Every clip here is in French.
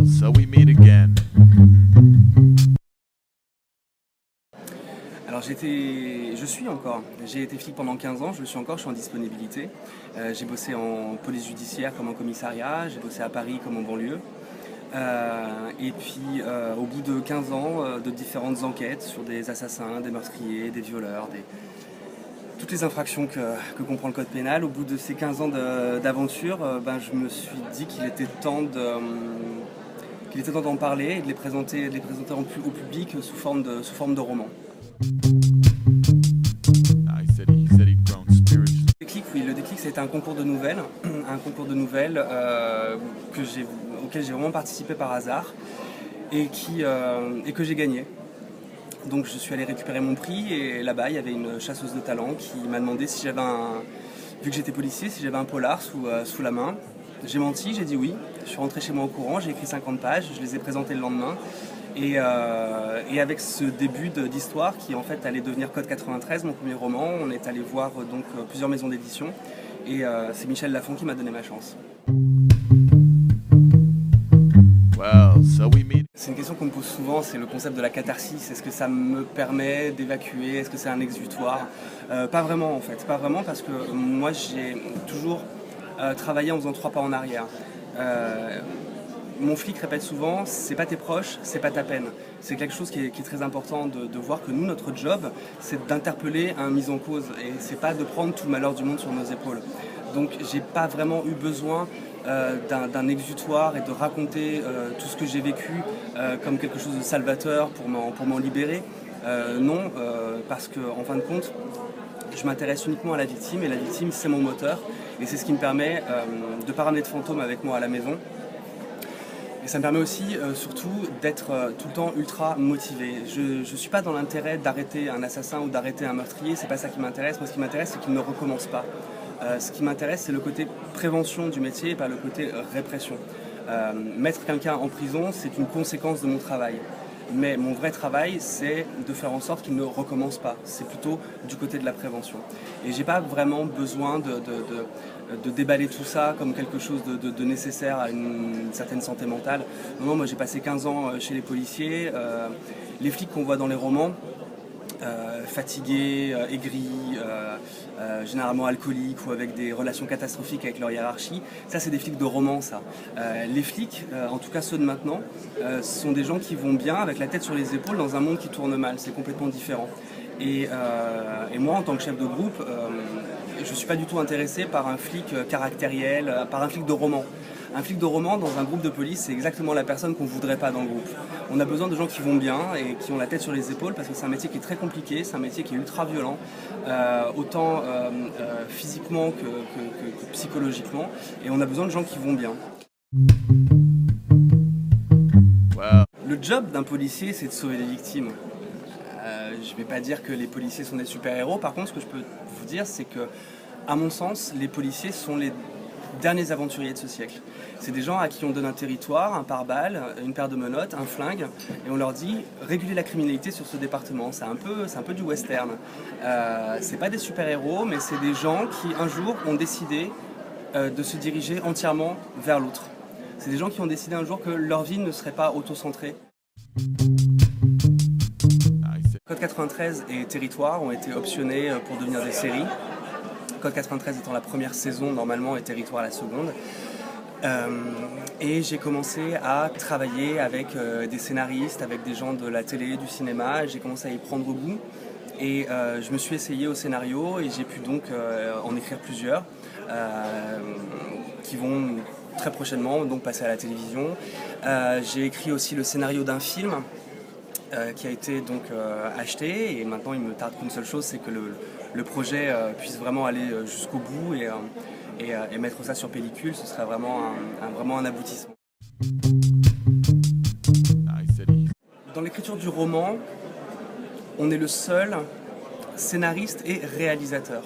so we meet again. Alors j'ai été flic pendant 15 ans, je le suis encore, je suis en disponibilité. J'ai bossé en police judiciaire comme en commissariat, j'ai bossé à Paris comme en banlieue. Et puis au bout de 15 ans de différentes enquêtes sur des assassins, des meurtriers, des violeurs, toutes les infractions que comprend le code pénal, au bout de ces 15 ans d'aventure, je me suis dit qu'il était temps d'en parler et de les présenter au public sous forme de roman. He said he'd grown spiritually. Le déclic, c'était un concours de nouvelles, auquel j'ai vraiment participé par hasard et que j'ai gagné. Donc je suis allé récupérer mon prix et là-bas il y avait une chasseuse de talent qui m'a demandé si vu que j'étais policier, si j'avais un polar sous la main. J'ai menti, j'ai dit oui. Je suis rentré chez moi au courant, j'ai écrit 50 pages, je les ai présentées le lendemain. Et avec ce début d'histoire qui en fait allait devenir Code 93, mon premier roman, on est allé voir plusieurs maisons d'édition et c'est Michel Lafon qui m'a donné ma chance. Well, so we meet. C'est une question qu'on me pose souvent, c'est le concept de la catharsis. Est-ce que ça me permet d'évacuer? Est-ce que c'est un exutoire? Pas vraiment en fait, pas vraiment parce que moi j'ai toujours travaillé en faisant 3 pas en arrière. Mon flic répète souvent, c'est pas tes proches, c'est pas ta peine. C'est quelque chose qui est très important de voir que nous, notre job, c'est d'interpeller un mis en cause et c'est pas de prendre tout le malheur du monde sur nos épaules. Donc j'ai pas vraiment eu besoin d'un exutoire et de raconter tout ce que j'ai vécu comme quelque chose de salvateur pour m'en libérer. Non, parce qu'en fin de compte, je m'intéresse uniquement à la victime et la victime c'est mon moteur et c'est ce qui me permet de ne pas ramener de fantômes avec moi à la maison. Et ça me permet aussi, surtout, d'être tout le temps ultra motivé. Je ne suis pas dans l'intérêt d'arrêter un assassin ou d'arrêter un meurtrier, c'est pas ça qui m'intéresse. Moi, ce qui m'intéresse, c'est qu'il ne recommence pas. Ce qui m'intéresse, c'est le côté prévention du métier et pas le côté répression. Mettre quelqu'un en prison, c'est une conséquence de mon travail. Mais mon vrai travail, c'est de faire en sorte qu'il ne recommence pas. C'est plutôt du côté de la prévention. Et j'ai pas vraiment besoin de déballer tout ça comme quelque chose de nécessaire à une certaine santé mentale. Non, moi j'ai passé 15 ans chez les policiers. Les flics qu'on voit dans les romans, fatigués, aigris, généralement alcooliques ou avec des relations catastrophiques avec leur hiérarchie. Ça, c'est des flics de roman, ça. Les flics, en tout cas ceux de maintenant, sont des gens qui vont bien avec la tête sur les épaules dans un monde qui tourne mal. C'est complètement différent. Et moi, en tant que chef de groupe, je ne suis pas du tout intéressé par un flic caractériel, par un flic de roman. Un flic de roman dans un groupe de police, c'est exactement la personne qu'on ne voudrait pas dans le groupe. On a besoin de gens qui vont bien et qui ont la tête sur les épaules parce que c'est un métier qui est très compliqué, c'est un métier qui est ultra violent, autant physiquement que psychologiquement. Et on a besoin de gens qui vont bien. Well, Le job d'un policier, c'est de sauver les victimes. Je ne vais pas dire que les policiers sont des super-héros. Par contre, ce que je peux vous dire, c'est que, à mon sens, les policiers sont les derniers aventuriers de ce siècle. C'est des gens à qui on donne un territoire, un pare-balles, une paire de menottes, un flingue, et on leur dit réguler la criminalité sur ce département. C'est un peu du western. C'est pas des super-héros, mais c'est des gens qui un jour ont décidé de se diriger entièrement vers l'autre. C'est des gens qui ont décidé un jour que leur vie ne serait pas auto-centrée. Code 93 et Territoire ont été optionnés pour devenir des séries. Code 93 étant la première saison normalement et Territoire la seconde. Et j'ai commencé à travailler avec des scénaristes, avec des gens de la télé, du cinéma. J'ai commencé à y prendre goût et je me suis essayé au scénario et j'ai pu donc en écrire plusieurs qui vont très prochainement donc passer à la télévision. J'ai écrit aussi le scénario d'un film qui a été donc acheté et maintenant il me tarde qu'une seule chose, c'est que le projet puisse vraiment aller jusqu'au bout et mettre ça sur pellicule. Ce serait vraiment un aboutissement. Dans l'écriture du roman, on est le seul scénariste et réalisateur.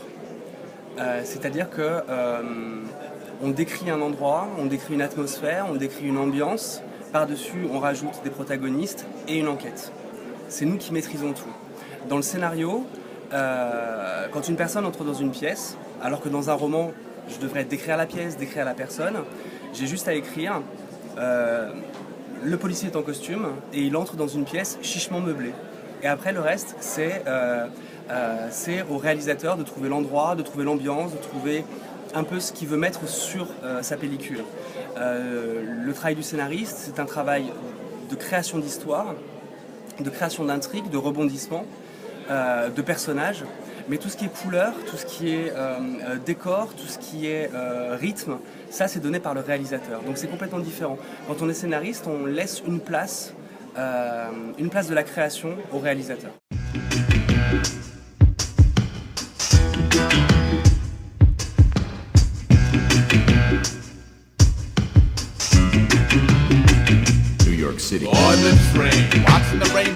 C'est-à-dire que on décrit un endroit, on décrit une atmosphère, on décrit une ambiance. Par-dessus, on rajoute des protagonistes et une enquête. C'est nous qui maîtrisons tout. Dans le scénario, quand une personne entre dans une pièce, alors que dans un roman, je devrais décrire la pièce, décrire la personne, j'ai juste à écrire le policier est en costume et il entre dans une pièce chichement meublée. Et après, le reste, c'est au réalisateur de trouver l'endroit, de trouver l'ambiance, de trouver un peu ce qu'il veut mettre sur sa pellicule. Le travail du scénariste, c'est un travail de création d'histoire, de création d'intrigue, de rebondissement, de personnages. Mais tout ce qui est couleur, tout ce qui est décor, tout ce qui est rythme, ça c'est donné par le réalisateur. Donc c'est complètement différent. Quand on est scénariste, on laisse une place de la création au réalisateur. New York City. Boy, let's rain. Watching the rain